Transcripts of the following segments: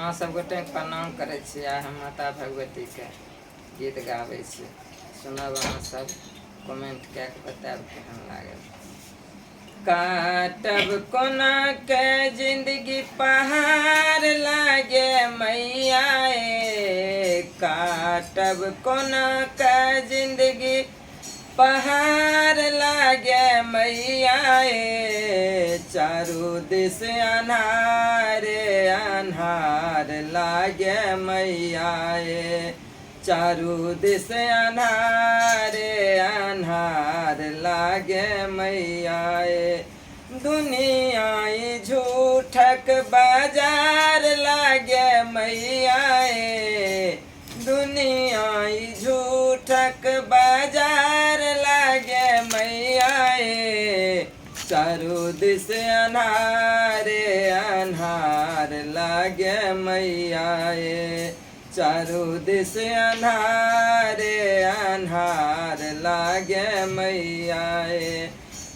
अहाँ सब गोटे प्रणाम करै छी। आइ हम माता भगवती के गीत गाबै छी, सुनब अहाँ सब, कमेंट कए के बतायब केहन लागल। काटब कोना के जिंदगी पहाड़ लागे मैया ए, काटब कोना के जिंदगी पहाड़ लागे मैया ए, चारू दिस अन्हार अन्हार लागे मैया ए, चारू दिस अन्हार अन्हार लागे मैया ए, दुनिया झूठक बाजार लागे मैया ए, दुनिया झूठक बाजार लागे मैया ए, चारू दिस अन्हार अन्हार लागे मैया ए, चारू दिस अन्हार अन्हार लागे मैया ए,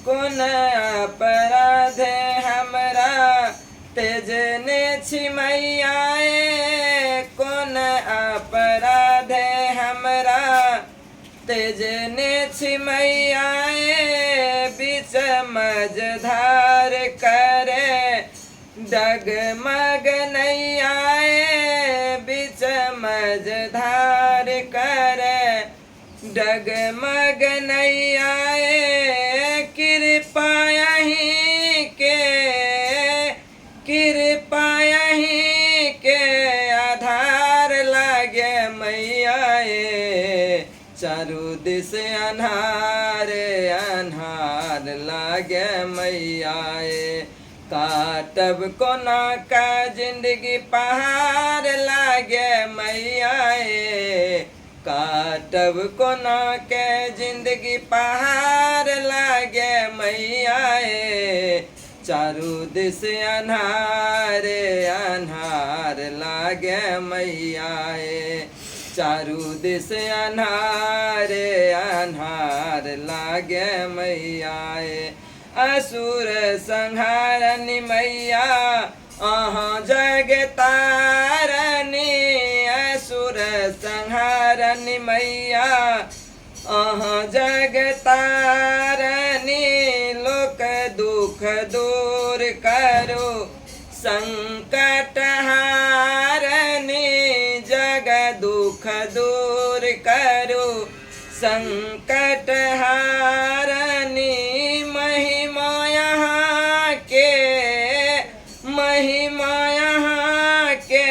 कोन अपराध हमरा तेजने छी मैया ए, कोन अपराध हमरा तेजने छी मैया ए, बीच मझधार करे डगमग नैया ए, बीच मझधार करे डगमग नैया ए, कृपा यहीं के कृपा यहीं के आधार लागे मैया ए, चारू दिस अन्हार अन्हार लागे मैया ए, काटब कोना का जिंदगी पहाड़ लागे मैया ए, काटब कोना के जिंदगी पहाड़ लागे मैया ए, चारू दिस अन्हार अन्हार लागे मैया ए, चारू दिस अन्हार अन्हार लागे मैया ए, असुर संहारनी मैया अहाँ जग तारनी, असुर संहारनी मैया अहाँ जग तारनी, लोक दुख दूर करो संकट हारनी, जग दुख दूर करो संकट हारनी, महिमा यहाँ के महिमा यहाँ के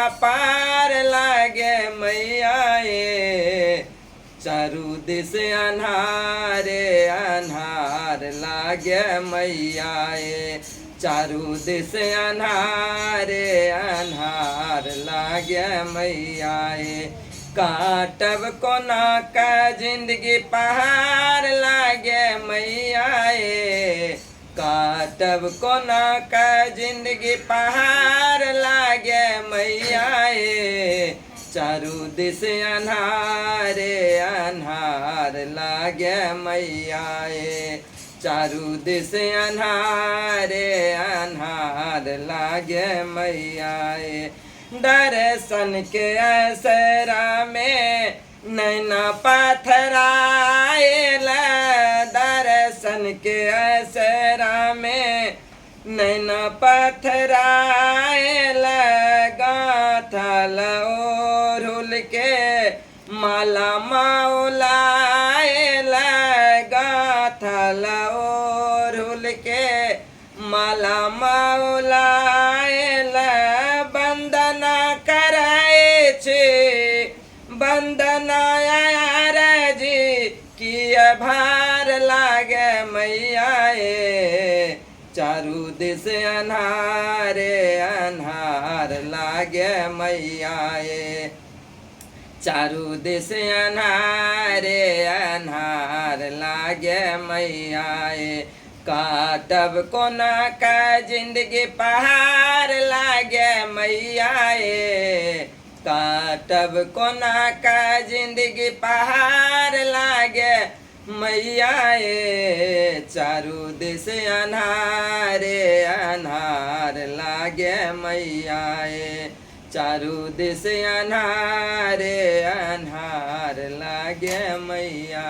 अपार लागे मैया ए, चारू दिस अन्हार अन्हार लागे मैया ए, चारू दिस अन्हार अन्हार लागे मैया ए, काटब कोना का जिंदगी पहाड़ लागे मैया ए, काटब कोना का जिंदगी पहाड़ लागे मैया ए, चारू दिस अन्हार अन्हार लागे मैया ए, चारू दिस अन्हार अन्हार लागे मैया ए, दर्शन के असरा में नैना पाथराएल, दर्शन के असरा में नैना पाथराएल, गाथल ओढ़ुल के माला मौलाएल, गाथल ओढ़ुल के माला मौलाएल, वंदना करे छे वंदना जी की भार लागे मैया ए, चारू दिस अन्हार अन्हार लागे मैया ए, चारू दिस अन्हार अन्हार लागे मैया ए, काटब कोना का जिंदगी पहाड़ लागे मैया ए, काटब कोना का जिंदगी पहाड़ लागे मैया ए, चारू दिस अन्हार अन्हार लागे मैया ए, चारू दिस अन्हारे अन्हार लागे मैया